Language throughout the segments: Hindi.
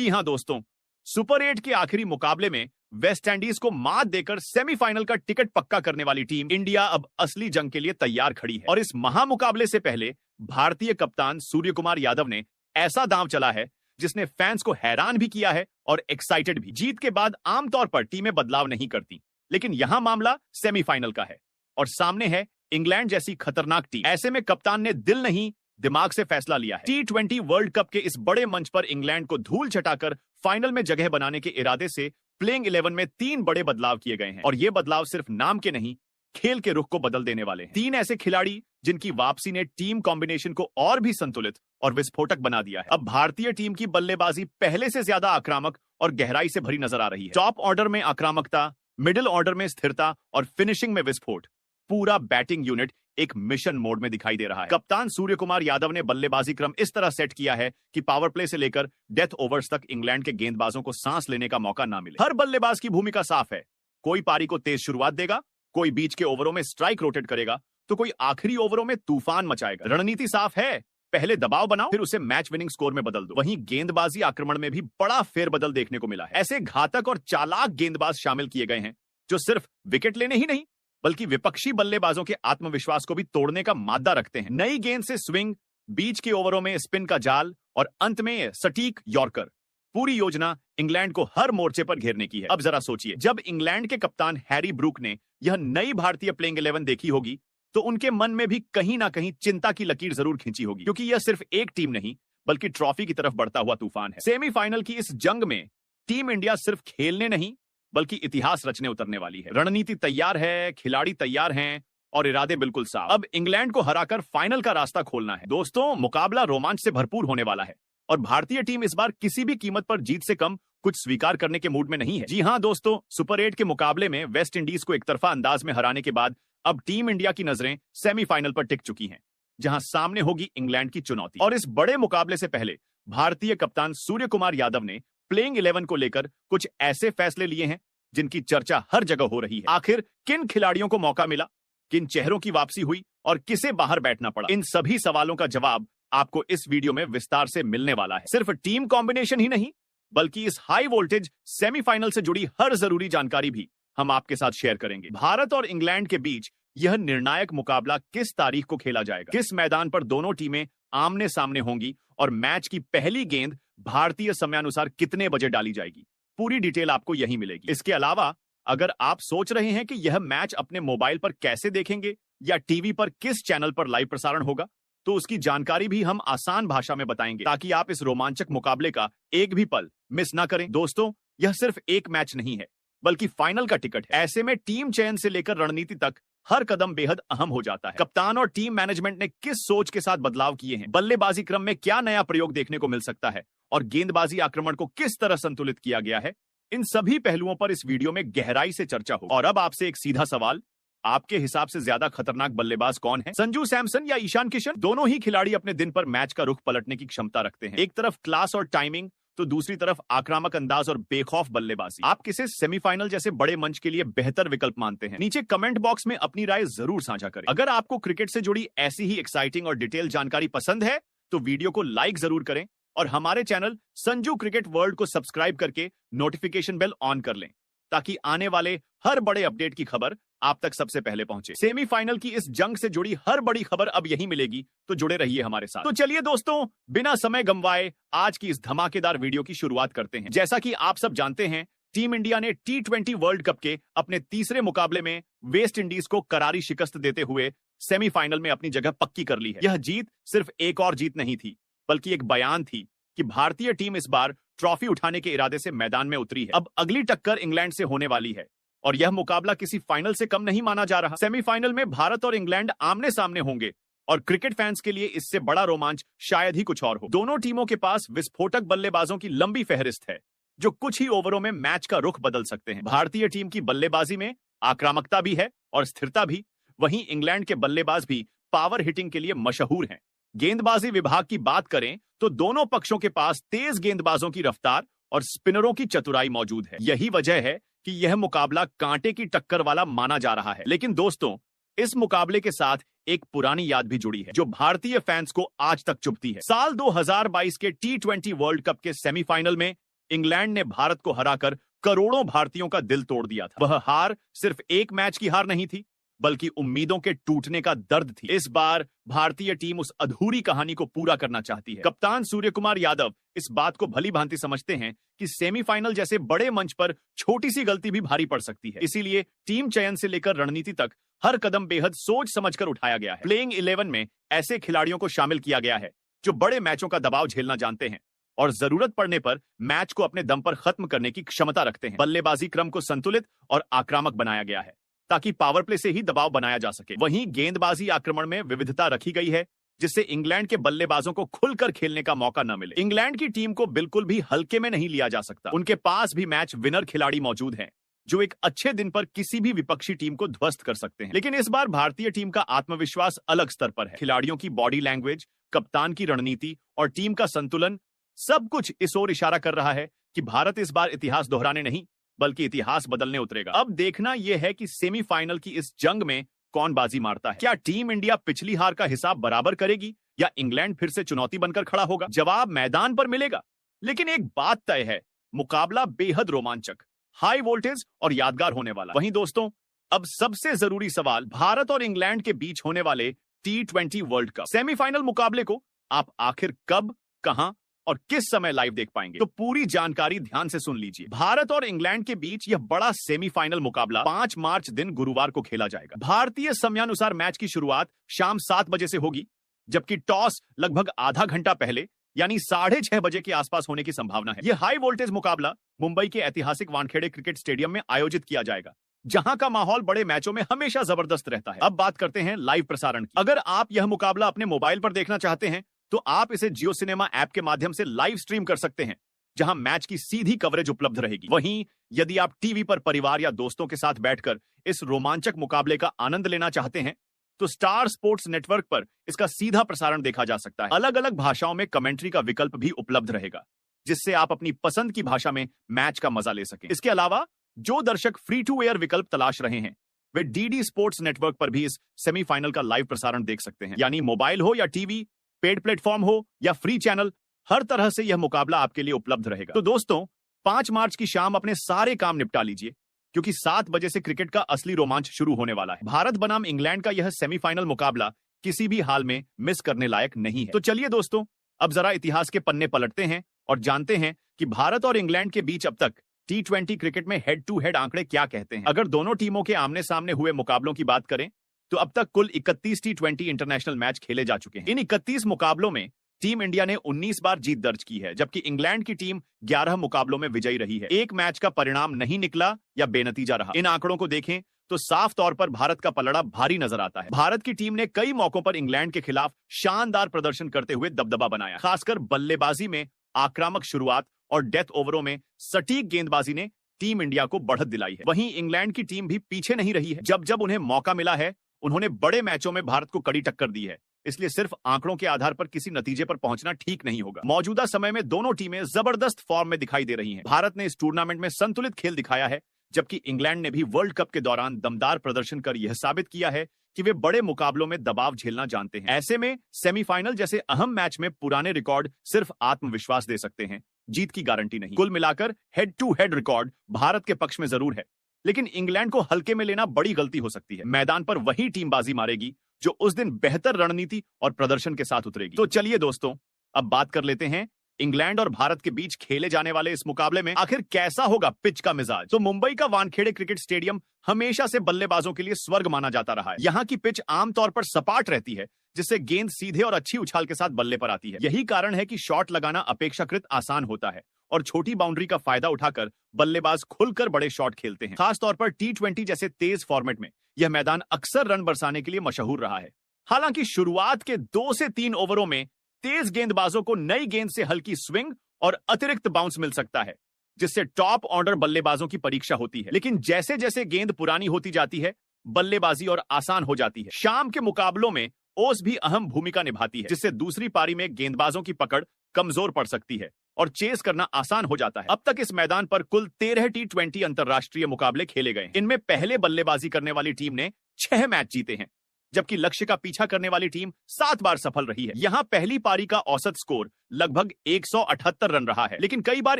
जी हां दोस्तों, सुपर 8 के आखिरी मुकाबले में वेस्ट इंडीज को मात देकर सेमीफाइनल का टिकट पक्का करने वाली टीम इंडिया अब असली जंग के लिए तैयार खड़ी है। और इस महामुकाबले से पहले भारतीय कप्तान सूर्य कुमार यादव ने ऐसा दांव चला है जिसने फैंस को हैरान भी किया है और एक्साइटेड भी। जीत के बाद आमतौर पर टीमें बदलाव नहीं करती, लेकिन यहां मामला सेमीफाइनल का है और सामने है इंग्लैंड जैसी खतरनाक टीम। ऐसे में कप्तान ने दिल नहीं दिमाग से फैसला लिया है। T20 वर्ल्ड कप के इस बड़े मंच पर इंग्लैंड को धूल चटाकर फाइनल में जगह बनाने के इरादे से प्लेइंग 11 में 3 बड़े बदलाव किए गए हैं और ये बदलाव सिर्फ नाम के नहीं, खेल के रुख को बदल देने वाले हैं। 3 ऐसे खिलाड़ी जिनकी वापसी ने टीम कॉम्बिनेशन को और भी संतुलित और विस्फोटक बना दिया है। अब भारतीय टीम की बल्लेबाजी पहले से ज्यादा आक्रामक और गहराई से भरी नजर आ रही है। टॉप ऑर्डर में आक्रामकता, मिडिल ऑर्डर में स्थिरता और फिनिशिंग में विस्फोट। पूरा बैटिंग यूनिट एक मिशन मोड में दिखाई दे रहा है। कप्तान सूर्य कुमार यादव ने बल्लेबाजी क्रम इस तरह सेट किया है कि पावर प्ले से लेकर डेथ ओवर्स तक इंग्लैंड के गेंदबाजों को सांस लेने का मौका ना मिले। हर बल्लेबाज की भूमिका साफ है। कोई पारी को तेज शुरुआत देगा, कोई बीच के ओवरों में स्ट्राइक रोटेट करेगा, तो कोई आखिरी ओवरों में तूफान मचाएगा। रणनीति साफ है, पहले दबाव बनाओ, फिर उसे मैच विनिंग स्कोर में बदल दो। वहीं गेंदबाजी आक्रमण में भी बड़ा फेरबदल देखने को मिला है। ऐसे घातक और चालाक गेंदबाज शामिल किए गए हैं जो सिर्फ विकेट लेने ही नहीं बल्कि विपक्षी बल्लेबाजों के आत्मविश्वास को भी तोड़ने का मादा रखते हैं। नई गेंद से स्विंग, बीच के ओवरों में स्पिन का जाल और अंत में सटीक यॉर्कर। पूरी योजना इंग्लैंड को हर मोर्चे पर घेरने की है। अब जरा सोचिए, जब इंग्लैंड के कप्तान हैरी ब्रूक ने यह नई भारतीय प्लेइंग 11 देखी होगी तो उनके मन में भी कहीं ना कहीं चिंता की लकीर जरूर खींची होगी, क्योंकि यह सिर्फ एक टीम नहीं बल्कि ट्रॉफी की तरफ बढ़ता हुआ तूफान है। सेमीफाइनल की इस जंग में टीम इंडिया सिर्फ खेलने नहीं बल्कि इतिहास रचने उतरने वाली है। रणनीति तैयार है, खिलाड़ी तैयार हैं और इरादे बिल्कुल साफ। अब इंग्लैंड को हराकर फाइनल का रास्ता खोलना है। दोस्तों, मुकाबला रोमांच से भरपूर होने वाला है और भारतीय टीम इस बार किसी भी कीमत पर जीत से कम कुछ स्वीकार करने के मूड में नहीं है। जी हां दोस्तों, सुपर 8 के मुकाबले में वेस्ट इंडीज को एकतरफा अंदाज में हराने के बाद अब टीम इंडिया की नजरें सेमीफाइनल पर टिक चुकी हैं, जहां सामने होगी इंग्लैंड की चुनौती। और इस बड़े मुकाबले से पहले भारतीय कप्तान सूर्य कुमार यादव ने प्लेइंग 11 को लेकर कुछ ऐसे फैसले लिए हैं जिनकी चर्चा हर जगह हो रही है। आखिर किन खिलाड़ियों को मौका मिला, किन चेहरों की वापसी हुई और किसे बाहर बैठना पड़ा, इन सभी सवालों का जवाब आपको इस वीडियो में विस्तार से मिलने वाला है। सिर्फ टीम कॉम्बिनेशन ही नहीं बल्कि इस हाई वोल्टेज सेमीफाइनल से जुड़ी हर जरूरी जानकारी भी हम आपके साथ शेयर करेंगे। भारत और इंग्लैंड के बीच यह निर्णायक मुकाबला किस तारीख को खेला जाएगा, किस मैदान पर दोनों टीमें आमने सामने होंगी और मैच की पहली गेंद भारतीय समयानुसार कितने बजे डाली जाएगी, पूरी डिटेल आपको यहीं मिलेगी। इसके अलावा अगर आप सोच रहे हैं कि यह मैच अपने मोबाइल पर कैसे देखेंगे या टीवी पर किस चैनल पर लाइव प्रसारण होगा, तो उसकी जानकारी भी हम आसान भाषा में बताएंगे ताकि आप इस रोमांचक मुकाबले का एक भी पल मिस ना करें। दोस्तों, यह सिर्फ एक मैच नहीं है बल्कि फाइनल का टिकट है। ऐसे में टीम चयन से लेकर रणनीति तक हर कदम बेहद अहम हो जाता है। कप्तान और टीम मैनेजमेंट ने किस सोच के साथ बदलाव किए हैं, बल्लेबाजी क्रम में क्या नया प्रयोग देखने को मिल सकता है और गेंदबाजी आक्रमण को किस तरह संतुलित किया गया है, इन सभी पहलुओं पर इस वीडियो में गहराई से चर्चा हो। और अब आपसे एक सीधा सवाल, आपके हिसाब से ज्यादा खतरनाक बल्लेबाज कौन है, संजू सैमसन या ईशान किशन? दोनों ही खिलाड़ी अपने दिन पर मैच का रुख पलटने की क्षमता रखते हैं। एक तरफ क्लास और टाइमिंग तो दूसरी तरफ आक्रामक अंदाज और बेखौफ बल्लेबाजी। आप किसे सेमीफाइनल जैसे बड़े मंच के लिए बेहतर विकल्प मानते हैं? नीचे कमेंट बॉक्स में अपनी राय जरूर साझा करें। अगर आपको क्रिकेट से जुड़ी ऐसी ही एक्साइटिंग और डिटेल जानकारी पसंद है तो वीडियो को लाइक जरूर करें और हमारे चैनल संजू क्रिकेट वर्ल्ड को सब्सक्राइब करके नोटिफिकेशन बेल ऑन कर लें ताकि आने वाले हर बड़े अपडेट की खबर आप तक सबसे पहले पहुंचे। सेमीफाइनल की इस जंग से जुड़ी हर बड़ी खबर अब यहीं मिलेगी, तो जुड़े रहिए हमारे साथ। तो चलिए दोस्तों, बिना समय गंवाए आज की इस धमाकेदार वीडियो की शुरुआत करते हैं। जैसा कि आप सब जानते हैं, टीम इंडिया ने T20 वर्ल्ड कप के अपने तीसरे मुकाबले में वेस्ट इंडीज को करारी शिकस्त देते हुए सेमीफाइनल में अपनी जगह पक्की कर ली है। यह जीत सिर्फ एक और जीत नहीं थी बल्कि एक बयान थी कि भारतीय टीम इस बार ट्रॉफी उठाने के इरादे से मैदान में उतरी है। अब अगली टक्कर इंग्लैंड से होने वाली है और यह मुकाबला किसी फाइनल से कम नहीं माना जा रहा। सेमीफाइनल में भारत और इंग्लैंड आमने सामने होंगे और क्रिकेट फैंस के लिए इससे बड़ा रोमांच शायद ही कुछ और हो। दोनों टीमों के पास विस्फोटक बल्लेबाजों की लंबी फहरिस्त है जो कुछ ही ओवरों में मैच का रुख बदल सकते हैं। भारतीय टीम की बल्लेबाजी में आक्रामकता भी है और स्थिरता भी, वहीं इंग्लैंड के बल्लेबाज भी पावर हिटिंग के लिए मशहूर हैं। गेंदबाजी विभाग की बात करें तो दोनों पक्षों के पास तेज गेंदबाजों की रफ्तार और स्पिनरों की चतुराई मौजूद है। यही वजह है कि यह मुकाबला कांटे की टक्कर वाला माना जा रहा है। लेकिन दोस्तों, इस मुकाबले के साथ एक पुरानी याद भी जुड़ी है जो भारतीय फैंस को आज तक चुभती है। साल 2022 के T20 वर्ल्ड कप के सेमीफाइनल में इंग्लैंड ने भारत को हराकर करोड़ों भारतीयों का दिल तोड़ दिया था। वह हार सिर्फ एक मैच की हार नहीं थी, बल्कि उम्मीदों के टूटने का दर्द थी। इस बार भारतीय टीम उस अधूरी कहानी को पूरा करना चाहती है। कप्तान सूर्यकुमार यादव इस बात को भली भांति समझते हैं कि सेमीफाइनल जैसे बड़े मंच पर छोटी सी गलती भी भारी पड़ सकती है। इसीलिए टीम चयन से लेकर रणनीति तक हर कदम बेहद सोच समझकर उठाया गया है। प्लेइंग 11 में ऐसे खिलाड़ियों को शामिल किया गया है जो बड़े मैचों का दबाव झेलना जानते हैं और जरूरत पड़ने पर मैच को अपने दम पर खत्म करने की क्षमता रखते हैं। बल्लेबाजी क्रम को संतुलित और आक्रामक बनाया गया है ताकि पावर प्ले से ही दबाव बनाया जा सके। वहीं गेंदबाजी आक्रमण में विविधता रखी गई है जिससे इंग्लैंड के बल्लेबाजों को खुलकर खेलने का मौका न मिले। इंग्लैंड की टीम को बिल्कुल भी हल्के में नहीं लिया जा सकता। उनके पास भी मैच विनर खिलाड़ी मौजूद हैं जो एक अच्छे दिन पर किसी भी विपक्षी टीम को ध्वस्त कर सकते हैं। लेकिन इस बार भारतीय टीम का आत्मविश्वास अलग स्तर पर है। खिलाड़ियों की बॉडी लैंग्वेज, कप्तान की रणनीति और टीम का संतुलन सब कुछ इस ओर इशारा कर रहा है कि भारत इस बार इतिहास दोहराने नहीं बल्कि इतिहास बदलने उतरेगा। अब देखना यह है कि सेमीफाइनल की इस जंग में कौन बाजी मारता है। क्या टीम इंडिया पिछली हार का हिसाब बराबर करेगी या इंग्लैंड फिर से चुनौती बनकर खड़ा होगा? जवाब मैदान पर मिलेगा। लेकिन एक बात तय है, मुकाबला बेहद रोमांचक, हाई वोल्टेज और यादगार होने वाला। वहीं दोस्तों, अब सबसे जरूरी सवाल, भारत और इंग्लैंड के बीच होने वाले T20 वर्ल्ड कप सेमीफाइनल मुकाबले को आप आखिर कब, कहां और किस समय लाइव देख पाएंगे? तो पूरी जानकारी ध्यान से सुन लीजिए। भारत और इंग्लैंड के बीच यह बड़ा सेमीफाइनल मुकाबला 5 मार्च दिन गुरुवार को खेला जाएगा। भारतीय समयानुसार मैच की शुरुआत शाम 7 बजे से होगी, जबकि टॉस लगभग आधा घंटा पहले यानी 6:30 बजे के आसपास होने की संभावना है। यह हाई वोल्टेज मुकाबला मुंबई के ऐतिहासिक वानखेड़े क्रिकेट स्टेडियम में आयोजित किया जाएगा, जहां का माहौल बड़े मैचों में हमेशा जबरदस्त रहता है। अब बात करते हैं लाइव प्रसारण की। अगर आप यह मुकाबला अपने मोबाइल पर देखना चाहते हैं तो आप इसे जियो सिनेमा ऐप के माध्यम से लाइव स्ट्रीम कर सकते हैं, जहां मैच की सीधी कवरेज उपलब्ध रहेगी। वहीं यदि आप टीवी पर परिवार या दोस्तों के साथ बैठकर इस रोमांचक मुकाबले का आनंद लेना चाहते हैं तो स्टार स्पोर्ट्स नेटवर्क पर इसका सीधा प्रसारण देखा जा सकता है। अलग अलग भाषाओं में कमेंट्री का विकल्प भी उपलब्ध रहेगा, जिससे आप अपनी पसंद की भाषा में मैच का मजा ले सकें। इसके अलावा जो दर्शक फ्री टू एयर विकल्प तलाश रहे हैं वे डीडी स्पोर्ट्स नेटवर्क पर भी इस सेमीफाइनल का लाइव प्रसारण देख सकते हैं। यानी मोबाइल हो या टीवी, पेड प्लेटफॉर्म हो या फ्री चैनल, हर तरह से यह मुकाबला आपके लिए उपलब्ध रहेगा। तो दोस्तों, 5 मार्च की शाम अपने सारे काम निपटा लीजिए, क्योंकि 7 बजे से क्रिकेट का असली रोमांच शुरू होने वाला है। भारत बनाम इंग्लैंड का यह सेमीफाइनल मुकाबला किसी भी हाल में मिस करने लायक नहीं है। तो चलिए दोस्तों, अब जरा इतिहास के पन्ने पलटते हैं और जानते हैं कि भारत और इंग्लैंड के बीच अब तक T20 क्रिकेट में हेड टू हेड आंकड़े क्या कहते हैं। अगर दोनों टीमों के आमने सामने हुए मुकाबलों की बात करें तो अब तक कुल 31 T20 इंटरनेशनल मैच खेले जा चुके हैं। इन 31 मुकाबलों में टीम इंडिया ने 19 बार जीत दर्ज की है, जबकि इंग्लैंड की टीम 11 मुकाबलों में विजयी रही है। एक मैच का परिणाम नहीं निकला या बेनतीजा रहा। इन आंकड़ों को देखें तो साफ तौर पर भारत का पलड़ा भारी नजर आता है। भारत की टीम ने कई मौकों पर इंग्लैंड के खिलाफ शानदार प्रदर्शन करते हुए दबदबा बनाया। खासकर बल्लेबाजी में आक्रामक शुरुआत और डेथ ओवरों में सटीक गेंदबाजी ने टीम इंडिया को बढ़त दिलाई है। वहीं इंग्लैंड की टीम भी पीछे नहीं रही है। जब जब उन्हें मौका मिला है उन्होंने बड़े मैचों में भारत को कड़ी टक्कर दी है। इसलिए सिर्फ आंकड़ों के आधार पर किसी नतीजे पर पहुंचना ठीक नहीं होगा। मौजूदा समय में दोनों टीमें जबरदस्त फॉर्म में दिखाई दे रही हैं। भारत ने इस टूर्नामेंट में संतुलित खेल दिखाया है, जबकि इंग्लैंड ने भी वर्ल्ड कप के दौरान दमदार प्रदर्शन कर यह साबित किया है कि वे बड़े मुकाबलों में दबाव झेलना जानते हैं। ऐसे में सेमीफाइनल जैसे अहम मैच में पुराने रिकॉर्ड सिर्फ आत्मविश्वास दे सकते हैं, जीत की गारंटी नहीं। कुल मिलाकर head to head record Bharat के पक्ष में जरूर है, लेकिन इंग्लैंड को हल्के में लेना बड़ी गलती हो सकती है। मैदान पर वही टीम बाजी मारेगी जो उस दिन बेहतर रणनीति और प्रदर्शन के साथ उतरेगी। तो चलिए दोस्तों, अब बात कर लेते हैं इंग्लैंड और भारत के बीच खेले जाने वाले इस मुकाबले में आखिर कैसा होगा पिच का मिजाज। तो मुंबई का वानखेड़े क्रिकेट स्टेडियम हमेशा से बल्लेबाजों के लिए स्वर्ग माना जाता रहा है। यहाँ की पिच आमतौर पर सपाट रहती है, जिससे गेंद सीधे और अच्छी उछाल के साथ बल्ले पर आती है। यही कारण है कि शॉट लगाना अपेक्षाकृत आसान होता है और छोटी बाउंड्री का फायदा उठाकर बल्लेबाज खुलकर बड़े शॉट खेलते हैं। खासतौर पर T20 जैसे तेज फॉर्मेट में यह मैदान अक्सर रन बरसाने के लिए मशहूर रहा है। हालांकि शुरुआत के 2 से 3 ओवरों में तेज गेंदबाजों को नई गेंद से हल्की स्विंग और अतिरिक्त बाउंस मिल सकता है, जिससे टॉप ऑर्डर बल्लेबाजों की परीक्षा होती है। लेकिन जैसे जैसे गेंद पुरानी होती जाती है, बल्लेबाजी और आसान हो जाती है। शाम के मुकाबलों में ओस भी अहम भूमिका निभाती है, जिससे दूसरी पारी में गेंदबाजों की पकड़ कमजोर पड़ सकती है और चेस करना आसान हो जाता है। अब तक इस मैदान पर कुल 13 T20 अंतरराष्ट्रीय मुकाबले खेले गए। इनमें पहले बल्लेबाजी करने वाली टीम ने 6 मैच जीते हैं, जबकि लक्ष्य का पीछा करने वाली टीम 7 बार सफल रही है। यहाँ पहली पारी का औसत स्कोर लगभग 178 रन रहा है, लेकिन कई बार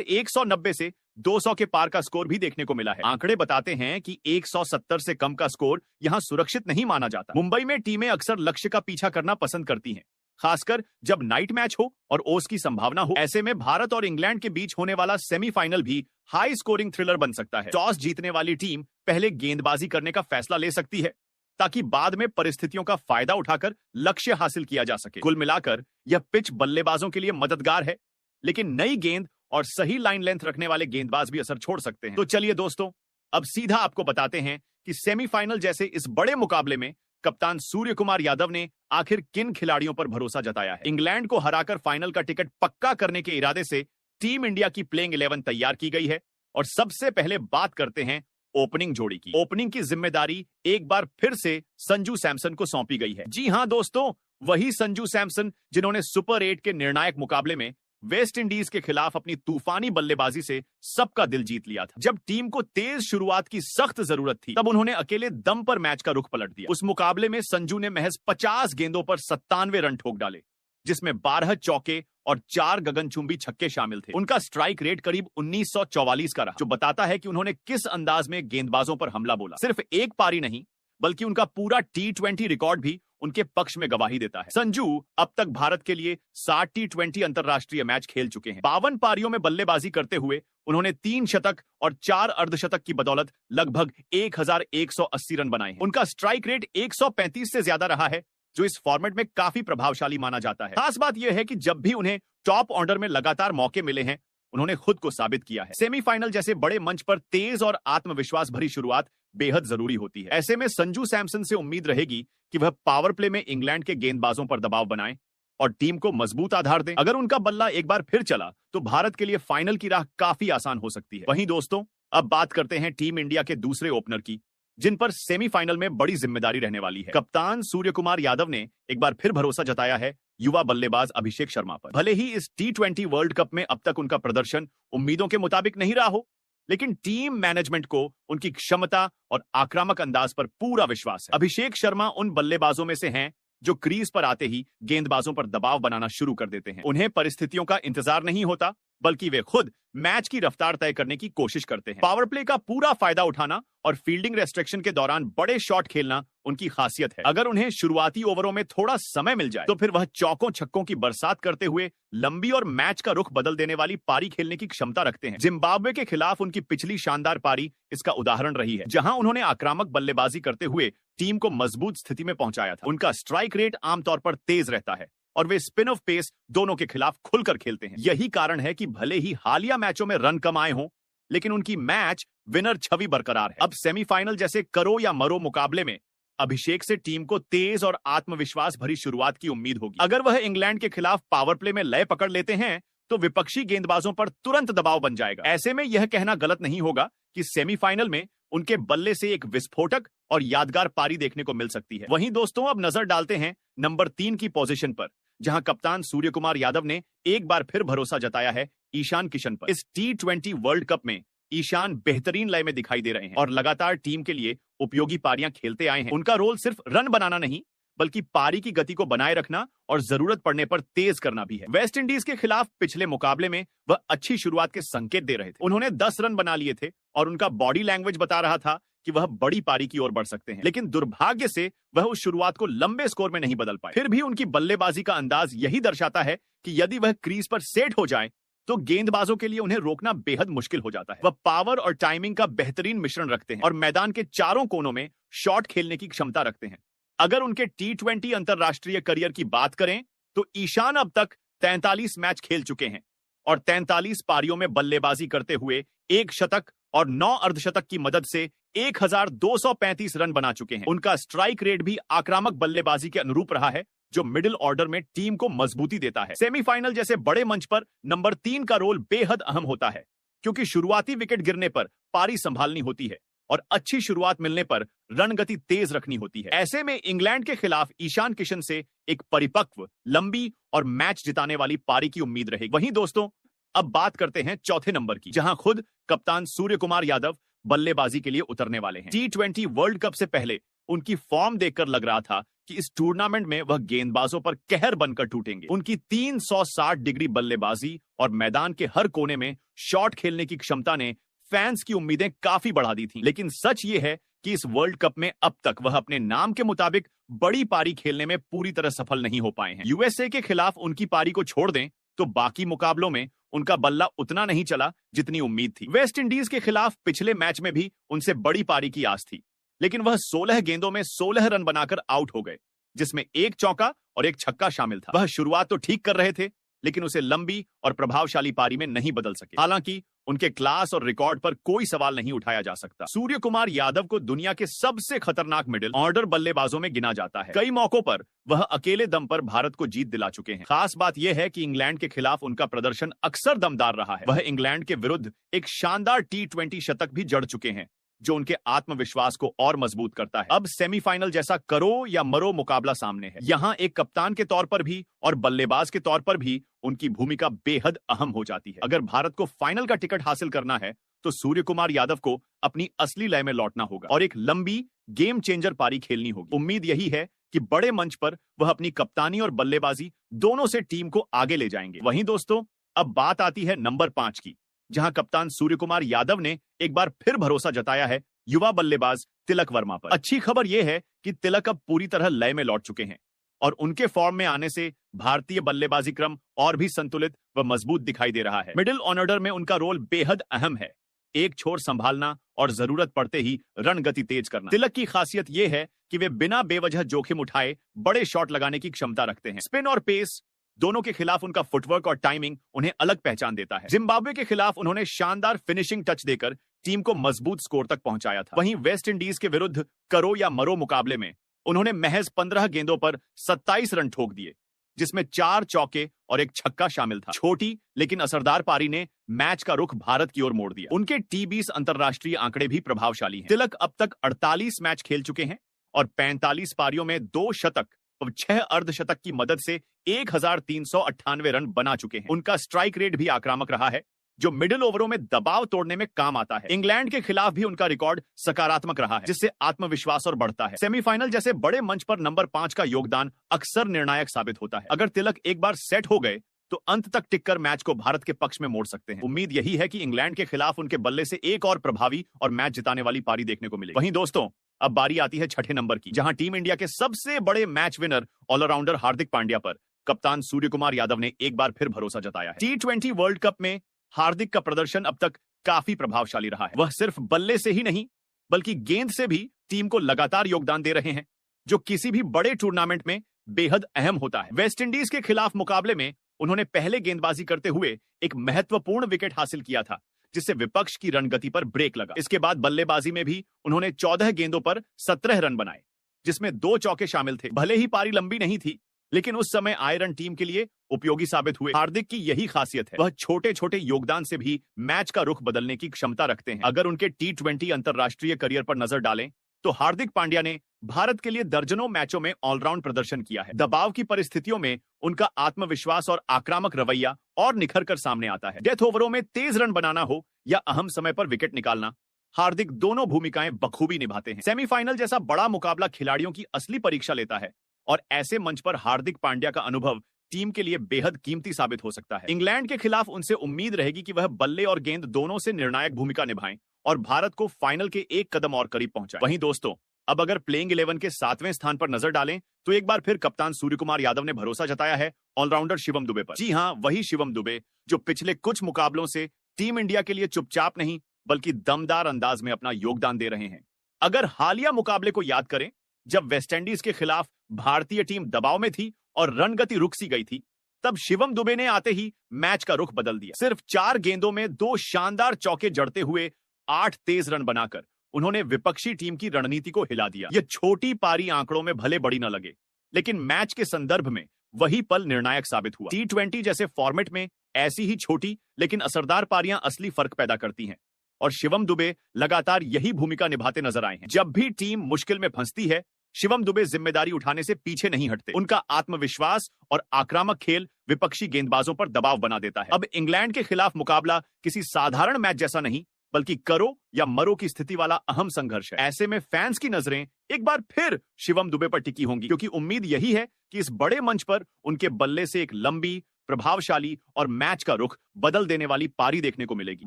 190 से 200 के पार का स्कोर भी देखने को मिला है। आंकड़े बताते हैं कि 170 से कम का स्कोर यहाँ सुरक्षित नहीं माना जाता। मुंबई में टीमें अक्सर लक्ष्य का पीछा करना पसंद करती हैं, खासकर जब नाइट मैच हो और ओस की संभावना हो। ऐसे में भारत और इंग्लैंड के बीच होने वाला सेमीफाइनल भी हाई स्कोरिंग थ्रिलर बन सकता है। टॉस जीतने वाली टीम पहले गेंदबाजी करने का फैसला ले सकती है, ताकि बाद में परिस्थितियों का फायदा उठाकर लक्ष्य हासिल किया जा सके। कुल मिलाकर यह पिच बल्लेबाजों के लिए मददगार है, लेकिन नई गेंद और सही लाइन लेंथ रखने वाले गेंदबाज भी असर छोड़ सकते हैं। तो चलिए दोस्तों, अब सीधा आपको बताते हैं कि सेमीफाइनल जैसे इस बड़े मुकाबले में कप्तान सूर्य कुमार यादव ने आखिर किन खिलाड़ियों पर भरोसा जताया है। इंग्लैंड को हराकर फाइनल का टिकट पक्का करने के इरादे से टीम इंडिया की प्लेइंग 11 तैयार की गई है और सबसे पहले बात करते हैं ओपनिंग जोड़ी की। ओपनिंग की जिम्मेदारी एक बार फिर से संजू सैमसन को सौंपी गई है। जी हां दोस्तों, वही संजू सैमसन जिन्होंने सुपर 8 के निर्णायक मुकाबले में वेस्ट इंडीज के खिलाफ अपनी तूफानी बल्लेबाजी से सबका दिल जीत लिया था। जब टीम को तेज शुरुआत की सख्त जरूरत थी, तब उन्होंने अकेले दम पर मैच का रुख पलट दिया। उस मुकाबले में संजू ने महज 50 गेंदों पर 97 रन ठोक डाले, जिसमें 12 चौके और 4 गगनचुंबी छक्के शामिल थे। उनका स्ट्राइक रेट करीब 1944 का रहा, जो बताता है कि उन्होंने किस अंदाज में गेंदबाजों पर हमला बोला। सिर्फ एक पारी नहीं, बल्कि उनका पूरा T20 रिकॉर्ड भी उनके पक्ष में गवाही देता है। संजू अब तक भारत के लिए 60 T20 अंतरराष्ट्रीय मैच खेल चुके हैं। 52 पारियों में बल्लेबाजी करते हुए उन्होंने 3 शतक और 4 अर्धशतक की बदौलत लगभग 1180 रन बनाए हैं। उनका स्ट्राइक रेट 135 से ज्यादा रहा है, जो इस फॉर्मेट में काफी प्रभावशाली माना जाता है। खास बात यह है कि जब भी उन्हें टॉप ऑर्डर में लगातार मौके मिले हैं, उन्होंने खुद को साबित किया है। सेमीफाइनल जैसे बड़े मंच पर तेज और आत्मविश्वास भरी शुरुआत बेहद जरूरी होती है। ऐसे में संजू सैमसन से उम्मीद रहेगी कि वह पावर प्ले में इंग्लैंड के गेंदबाजों पर दबाव बनाएं और टीम को मजबूत आधार दें। अगर उनका बल्ला एक बार फिर चला, तो भारत के लिए फाइनल की राह काफी आसान हो सकती है। वहीं दोस्तों, अब बात करते हैं टीम इंडिया के दूसरे ओपनर की, जिन पर सेमीफाइनल में बड़ी जिम्मेदारी रहने वाली है। कप्तान सूर्य कुमार यादव ने एक बार फिर भरोसा जताया है युवा बल्लेबाज अभिषेक शर्मा पर। भले ही इस T20 वर्ल्ड कप में अब तक उनका प्रदर्शन उम्मीदों के मुताबिक नहीं रहा हो, लेकिन टीम मैनेजमेंट को उनकी क्षमता और आक्रामक अंदाज पर पूरा विश्वास है। अभिषेक शर्मा उन बल्लेबाजों में से हैं जो क्रीज पर आते ही गेंदबाजों पर दबाव बनाना शुरू कर देते हैं। उन्हें परिस्थितियों का इंतजार नहीं होता, बल्कि वे खुद मैच की रफ्तार तय करने की कोशिश करते हैं। पावर प्ले का पूरा फायदा उठाना और फील्डिंग रेस्ट्रिक्शन के दौरान बड़े शॉट खेलना उनकी खासियत है। अगर उन्हें शुरुआती ओवरों में थोड़ा समय मिल जाए, तो फिर वह चौकों छक्कों की बरसात करते हुए लंबी और मैच का रुख बदल देने वाली पारी खेलने की क्षमता रखते हैं। जिम्बाब्वे के खिलाफ उनकी पिछली शानदार पारी इसका उदाहरण रही है, जहां उन्होंने आक्रामक बल्लेबाजी करते हुए टीम को मजबूत स्थिति में पहुंचाया था। उनका स्ट्राइक रेट आमतौर पर तेज रहता है और वे स्पिन ऑफ पेस दोनों के खिलाफ खुलकर खेलते हैं। यही कारण है कि भले ही हालिया मैचों में रन कम आए हों, लेकिन उनकी मैच विनर छवि बरकरार है। अब सेमीफाइनल जैसे करो या मरो मुकाबले में अभिषेक से टीम को तेज और आत्मविश्वास भरी शुरुआत की उम्मीद होगी। अगर वह इंग्लैंड के खिलाफ पावर प्ले में लय पकड़ लेते हैं, तो विपक्षी गेंदबाजों पर तुरंत दबाव बन जाएगा। ऐसे में यह कहना गलत नहीं होगा कि सेमीफाइनल में उनके बल्ले से एक विस्फोटक और यादगार पारी देखने को मिल सकती है। वहीं दोस्तों, अब नजर डालते हैं नंबर 3 की पोजीशन पर, जहां कप्तान सूर्य कुमार यादव ने एक बार फिर भरोसा जताया है ईशान किशन पर। इस T20 वर्ल्ड कप में ईशान बेहतरीन लय में दिखाई दे रहे हैं और लगातार टीम के लिए उपयोगी पारियां खेलते आए हैं। उनका रोल सिर्फ रन बनाना नहीं, बल्कि पारी की गति को बनाए रखना और जरूरत पड़ने पर तेज करना भी है। वेस्ट इंडीज के खिलाफ पिछले मुकाबले में वह अच्छी शुरुआत के संकेत दे रहे थे। उन्होंने 10 रन बना लिए थे और उनका बॉडी लैंग्वेज बता रहा था कि वह बड़ी पारी की ओर बढ़ सकते हैं, लेकिन दुर्भाग्य से वह उस शुरुआत को लंबे स्कोर में नहीं बदल पाए। फिर भी उनकी बल्लेबाजी का अंदाज यही दर्शाता है कि यदि वह क्रीज पर सेट हो जाए, तो गेंदबाजों के लिए उन्हें रोकना बेहद मुश्किल हो जाता है। वह पावर और टाइमिंग का बेहतरीन मिश्रण रखते हैं और मैदान के चारों कोनों में शॉट खेलने की क्षमता रखते हैं। अगर उनके T20 अंतरराष्ट्रीय करियर की बात करें, तो ईशान अब तक 43 मैच खेल चुके हैं और 43 पारियों में बल्लेबाजी करते हुए 1 शतक और 9 अर्धशतक की मदद से 1235 रन बना चुके हैं। उनका स्ट्राइक रेट भी आक्रामक बल्लेबाजी के अनुरूप रहा है, जो मिडिल ऑर्डर में टीम को मजबूती देता है। सेमीफाइनल जैसे बड़े मंच पर नंबर 3 का रोल बेहद अहम होता है, क्योंकि शुरुआती विकेट गिरने पर पारी संभालनी होती है और अच्छी शुरुआत मिलने पर रन गति तेज रखनी होती है। ऐसे में इंग्लैंड के खिलाफ ईशान किशन से एक परिपक्व, लंबी और मैच जिताने वाली पारी की उम्मीद रहेगी। वहीं दोस्तों, अब बात करते हैं चौथे नंबर की, जहां खुद कप्तान सूर्य कुमार यादव बल्लेबाजी के लिए उतरने वाले हैं। T20 वर्ल्ड कप से पहले उनकी फॉर्म देखकर लग रहा था कि इस टूर्नामेंट में वह गेंदबाजों पर कहर बनकर टूटेंगे। उनकी 360 डिग्री बल्लेबाजी और मैदान के हर कोने में शॉट खेलने की क्षमता ने फैंस की उम्मीदें काफी बढ़ा दी थीं। लेकिन सच ये है कि इस वर्ल्ड कप में अब तक वह अपने नाम के मुताबिक बड़ी पारी खेलने में पूरी तरह सफल नहीं हो पाए हैं। यूएसए के खिलाफ उनकी पारी को छोड़ दें तो बाकी मुकाबलों में उनका बल्ला उतना नहीं चला जितनी उम्मीद थी। वेस्ट इंडीज के खिलाफ पिछले मैच में भी उनसे बड़ी पारी की आस थी, लेकिन वह 16 गेंदों में 16 रन बनाकर आउट हो गए, जिसमें एक चौका और एक छक्का शामिल था। वह शुरुआत तो ठीक कर रहे थे, लेकिन उसे लंबी और प्रभावशाली पारी में नहीं बदल सके। हालांकि उनके क्लास और रिकॉर्ड पर कोई सवाल नहीं उठाया जा सकता। सूर्य कुमार यादव को दुनिया के सबसे खतरनाक मिडिल ऑर्डर बल्लेबाजों में गिना जाता है। कई मौकों पर वह अकेले दम पर भारत को जीत दिला चुके हैं। खास बात यह है कि इंग्लैंड के खिलाफ उनका प्रदर्शन अक्सर दमदार रहा है। वह इंग्लैंड के विरुद्ध एक शानदार T20 शतक भी जड़ चुके हैं, जो उनके आत्मविश्वास को और मजबूत करता है। अब सेमीफाइनल जैसा करो या मरो मुकाबला सामने है। यहां एक कप्तान के तौर पर भी और बल्लेबाज के तौर पर भी उनकी भूमिका बेहद अहम हो जाती है। अगर भारत को फाइनल का टिकट हासिल करना है तो सूर्य कुमार यादव को अपनी असली लय में लौटना होगा और एक लंबी गेम चेंजर पारी खेलनी होगी। उम्मीद यही है कि बड़े मंच पर वह अपनी कप्तानी और बल्लेबाजी दोनों से टीम को आगे ले जाएंगे। वहीं दोस्तों, अब बात आती है नंबर 5 की, जहां कप्तान सूर्य कुमार यादव ने एक बार फिर भरोसा जताया है युवा बल्लेबाज तिलक वर्मा पर। अच्छी खबर यह है कि तिलक अब पूरी तरह लय में लौट चुके हैं और उनके फॉर्म में आने से भारतीय बल्लेबाजी क्रम और भी संतुलित व मजबूत दिखाई दे रहा है। मिडिल ऑर्डर में उनका रोल बेहद अहम है, एक छोर संभालना और जरूरत पड़ते ही रन गति तेज करना। तिलक की खासियत यह है कि वे बिना बेवजह जोखिम उठाए बड़े शॉट लगाने की क्षमता रखते हैं। स्पिन और पेस दोनों के खिलाफ उनका फुटवर्क और टाइमिंग उन्हें अलग पहचान देता है। जिम्बाब्वे के खिलाफ उन्होंने शानदार फिनिशिंग टच देकर टीम को मजबूत स्कोर तक पहुंचाया था। वहीं वेस्ट इंडीज के विरुद्ध करो या मरो मुकाबले में उन्होंने महज 15 गेंदों पर 27 रन ठोक दिए, जिसमें 4 चौके और एक छक्का शामिल था। छोटी लेकिन असरदार पारी ने मैच का रुख भारत की ओर मोड़ दिया। उनके T20 अंतरराष्ट्रीय आंकड़े भी प्रभावशाली हैं। तिलक अब तक 48 मैच खेल चुके हैं और 45 पारियों में 2 शतक और 6 अर्धशतक की मदद से 1398 रन बना चुके हैं। उनका स्ट्राइक रेट भी आक्रामक रहा है, जो मिडिल ओवरों में दबाव तोड़ने में काम आता है। इंग्लैंड के खिलाफ भी उनका रिकॉर्ड सकारात्मक रहा है, जिससे आत्मविश्वास और बढ़ता है। सेमीफाइनल जैसे बड़े मंच पर नंबर 5 का योगदान अक्सर निर्णायक साबित होता है। अगर तिलक एक बार सेट हो गए तो अंत तक टिककर मैच को भारत के पक्ष में मोड़ सकते हैं। उम्मीद यही है कि इंग्लैंड के खिलाफ उनके बल्ले से एक और प्रभावी और मैच जिताने वाली पारी देखने को मिलेगी। वहीं दोस्तों, अब बारी आती है छठे नंबर की, जहां टीम इंडिया के सबसे बड़े match winner allrounder Hardik Pandya पर कप्तान सूर्य कुमार यादव ने एक बार फिर भरोसा जताया है। T20 वर्ल्ड कप में हार्दिक का प्रदर्शन अब तक काफी प्रभावशाली रहा है। वह सिर्फ बल्ले से ही नहीं बल्कि गेंद से भी टीम को लगातार योगदान दे रहे हैं, जो किसी भी बड़े टूर्नामेंट में बेहद अहम होता है। वेस्ट इंडीज के खिलाफ मुकाबले में उन्होंने पहले गेंदबाजी करते हुए एक महत्वपूर्ण विकेट हासिल किया था, जिससे विपक्ष की रनगति पर ब्रेक लगा। इसके बाद बल्लेबाजी में भी उन्होंने 14 गेंदों पर 17 रन बनाए, जिसमें 2 चौके शामिल थे। भले ही पारी लंबी नहीं थी, लेकिन उस समय आए रन टीम के लिए उपयोगी साबित हुए। हार्दिक की यही खासियत है, वह छोटे छोटे योगदान से भी मैच का रुख बदलने की क्षमता रखते हैं। अगर उनके T20 अंतरराष्ट्रीय करियर पर नजर डालें तो हार्दिक पांड्या ने भारत के लिए दर्जनों मैचों में ऑलराउंड प्रदर्शन किया है। दबाव की परिस्थितियों में उनका आत्मविश्वास और आक्रामक रवैया और निखर कर सामने आता है। डेथ ओवरों में तेज रन बनाना हो या अहम समय पर विकेट निकालना, हार्दिक दोनों भूमिकाएं बखूबी निभाते हैं। सेमीफाइनल जैसा बड़ा मुकाबला खिलाड़ियों की असली परीक्षा लेता है और ऐसे मंच पर हार्दिक पांड्या का अनुभव टीम के लिए बेहद कीमती साबित हो सकता है। इंग्लैंड के खिलाफ उनसे उम्मीद रहेगी कि वह बल्ले और गेंद दोनों से निर्णायक भूमिका निभाएं और भारत को फाइनल के एक कदम और करीब पहुंचाएं। वहीं दोस्तों, अब अगर प्लेइंग 11 के 7वें स्थान पर नजर डालें तो एक बार फिर कप्तान सूर्य कुमार यादव ने भरोसा जताया है ऑलराउंडर शिवम दुबे पर। जी हां, वही शिवम दुबे जो पिछले कुछ मुकाबलों से टीम इंडिया के लिए चुपचाप नहीं बल्कि दमदार अंदाज में अपना योगदान दे रहे हैं। अगर हालिया मुकाबले को याद करें, जब वेस्टइंडीज के खिलाफ भारतीय टीम दबाव में थी और रन गति रुक सी गई थी, तब शिवम दुबे ने आते ही मैच का रुख बदल दिया। सिर्फ 4 गेंदों में 2 शानदार चौके जड़ते हुए 8 तेज रन बनाकर उन्होंने विपक्षी टीम की रणनीति को हिला दिया। यह छोटी पारी आंकड़ों में भले बड़ी न लगे, लेकिन मैच के संदर्भ में वही पल निर्णायक साबित हुआ। T20 जैसे फॉर्मेट में ऐसी ही छोटी लेकिन असरदार पारियां असली फर्क पैदा करती हैं और शिवम दुबे लगातार यही भूमिका निभाते नजर आए हैं। जब भी टीम मुश्किल में फंसती है, शिवम दुबे जिम्मेदारी उठाने से पीछे नहीं हटते। उनका आत्मविश्वास और आक्रामक खेल विपक्षी गेंदबाजों पर दबाव बना देता है। अब इंग्लैंड के खिलाफ मुकाबला किसी साधारण मैच जैसा नहीं बल्कि करो या मरो की स्थिति वाला अहम संघर्ष है। ऐसे में फैंस की नजरें एक बार फिर शिवम दुबे पर टिकी होंगी, क्योंकि उम्मीद यही है कि इस बड़े मंच पर उनके बल्ले से एक लंबी, प्रभावशाली और मैच का रुख बदल देने वाली पारी देखने को मिलेगी।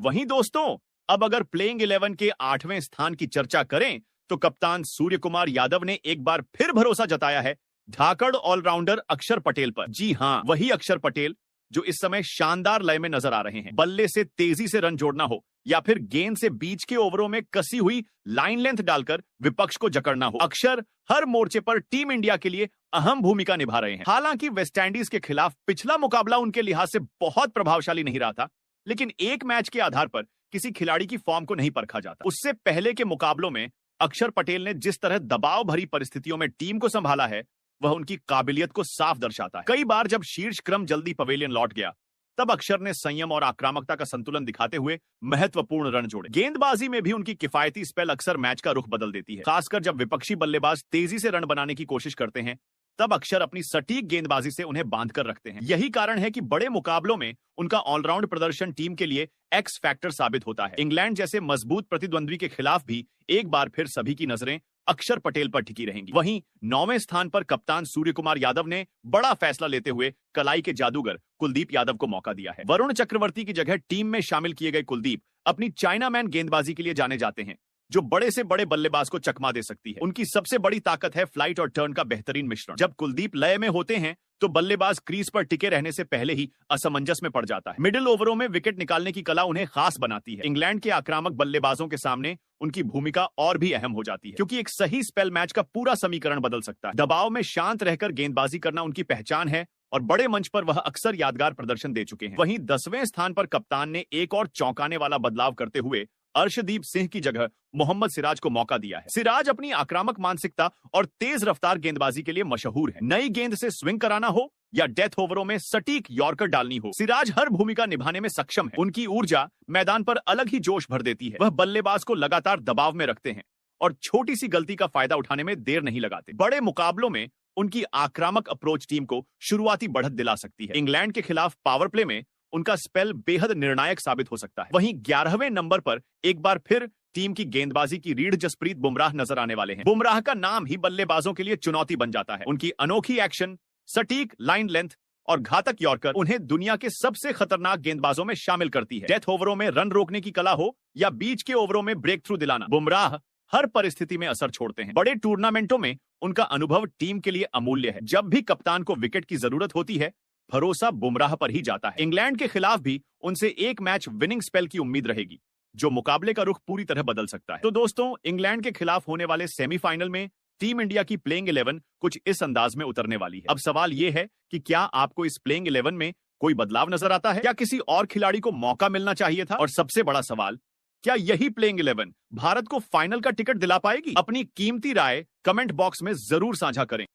वहीं दोस्तों, अब अगर प्लेइंग 11 के 8वें स्थान की चर्चा करें तो कप्तान सूर्य कुमार यादव ने एक बार फिर भरोसा जताया है धाकड़ ऑलराउंडर अक्षर पटेल पर। जी हां, वही अक्षर पटेल जो इस समय शानदार लय में नजर आ रहे हैं। बल्ले से तेजी से रन जोड़ना हो या फिर गेंद से बीच के ओवरों में कसी हुई लाइन लेंथ डालकर विपक्ष को जकड़ना हो, अक्षर हर मोर्चे पर टीम इंडिया के लिए अहम भूमिका निभा रहे हैं। हालांकि वेस्टइंडीज के खिलाफ पिछला मुकाबला उनके लिहाज से बहुत प्रभावशाली नहीं रहा था, लेकिन एक मैच के आधार पर किसी खिलाड़ी की फॉर्म को नहीं परखा जाता। उससे पहले के मुकाबलों में अक्षर पटेल ने जिस तरह दबाव भरी परिस्थितियों में टीम को संभाला है, वह उनकी काबिलियत को साफ दर्शाता है। कई बार जब शीर्ष क्रम जल्दी पवेलियन लौट गया, तब अक्षर ने संयम और आक्रामकता का संतुलन दिखाते हुए महत्वपूर्ण रन जोड़े। गेंदबाजी में भी उनकी किफायती स्पेल अक्सर मैच का रुख बदल देती है। खासकर जब विपक्षी बल्लेबाज तेजी से रन बनाने की कोशिश करते हैं, तब अक्षर अपनी सटीक गेंदबाजी से उन्हें बांध कर रखते हैं। यही कारण है कि बड़े मुकाबलों में उनका ऑलराउंड प्रदर्शन टीम के लिए एक्स फैक्टर साबित होता है। इंग्लैंड जैसे मजबूत प्रतिद्वंद्वी के खिलाफ भी एक बार फिर सभी की नजरें अक्षर पटेल पर टिकी रहेंगी। वहीं 9वें स्थान पर कप्तान सूर्य कुमार यादव ने बड़ा फैसला लेते हुए कलाई के जादूगर कुलदीप यादव को मौका दिया है। वरुण चक्रवर्ती की जगह टीम में शामिल किए गए कुलदीप अपनी चाइनामैन गेंदबाजी के लिए जाने जाते हैं, जो बड़े से बड़े बल्लेबाज को चकमा दे सकती है। उनकी सबसे बड़ी ताकत है फ्लाइट और टर्न का बेहतरीन मिश्रण। जब कुलदीप लय में होते हैं तो बल्लेबाज क्रीज पर टिके रहने से पहले ही असमंजस में पड़ जाता है। मिडिल ओवरों में विकेट निकालने की कला उन्हें खास बनाती है। इंग्लैंड के आक्रामक बल्लेबाजों के सामने उनकी भूमिका और भी अहम हो जाती है, क्योंकि एक सही स्पेल मैच का पूरा समीकरण बदल सकता है। दबाव में शांत रहकर गेंदबाजी करना उनकी पहचान है और बड़े मंच पर वह अक्सर यादगार प्रदर्शन दे चुके हैं। वहीं 10वें स्थान पर कप्तान ने एक और चौंकाने वाला बदलाव करते हुए अर्शदीप सिंह की जगह मोहम्मद सिराज को मौका दिया है। सिराज अपनी आक्रामक मानसिकता और तेज रफ्तार गेंदबाजी के लिए मशहूर है। नई गेंद से स्विंग कराना हो या डेथ ओवरों में सटीक यॉर्कर डालनी हो, सिराज हर भूमिका निभाने में सक्षम है। उनकी ऊर्जा मैदान पर अलग ही जोश भर देती है। वह बल्लेबाज को लगातार दबाव में रखते हैं और छोटी सी गलती का फायदा उठाने में देर नहीं लगाते। बड़े मुकाबलों में उनकी आक्रामक अप्रोच टीम को शुरुआती बढ़त दिला सकती है। इंग्लैंड के खिलाफ पावर प्ले में उनका स्पेल बेहद निर्णायक साबित हो सकता है। वहीं 11वें नंबर पर एक बार फिर टीम की गेंदबाजी की रीढ़ जसप्रीत बुमराह नजर आने वाले हैं। बुमराह का नाम ही बल्लेबाजों के लिए चुनौती बन जाता है। उनकी अनोखी एक्शन, सटीक लाइन लेंथ और घातक यॉर्कर उन्हें दुनिया के सबसे खतरनाक गेंदबाजों में शामिल करती है। डेथ ओवरों में रन रोकने की कला हो या बीच के ओवरों में ब्रेक थ्रू दिलाना, बुमराह हर परिस्थिति में असर छोड़ते हैं। बड़े टूर्नामेंटों में उनका अनुभव टीम के लिए अमूल्य है। जब भी कप्तान को विकेट की जरूरत होती है, भरोसा बुमराह पर ही जाता है। इंग्लैंड के खिलाफ भी उनसे एक मैच विनिंग स्पेल की उम्मीद रहेगी, जो मुकाबले का रुख पूरी तरह बदल सकता है। तो दोस्तों, इंग्लैंड के खिलाफ होने वाले सेमीफाइनल में टीम इंडिया की प्लेइंग 11 कुछ इस अंदाज में उतरने वाली है। अब सवाल यह है कि क्या आपको इस प्लेइंग 11 में कोई बदलाव नजर आता है? क्या किसी और खिलाड़ी को मौका मिलना चाहिए था? और सबसे बड़ा सवाल, क्या यही प्लेइंग 11 भारत को फाइनल का टिकट दिला पाएगी? अपनी कीमती राय कमेंट बॉक्स में जरूर साझा करें।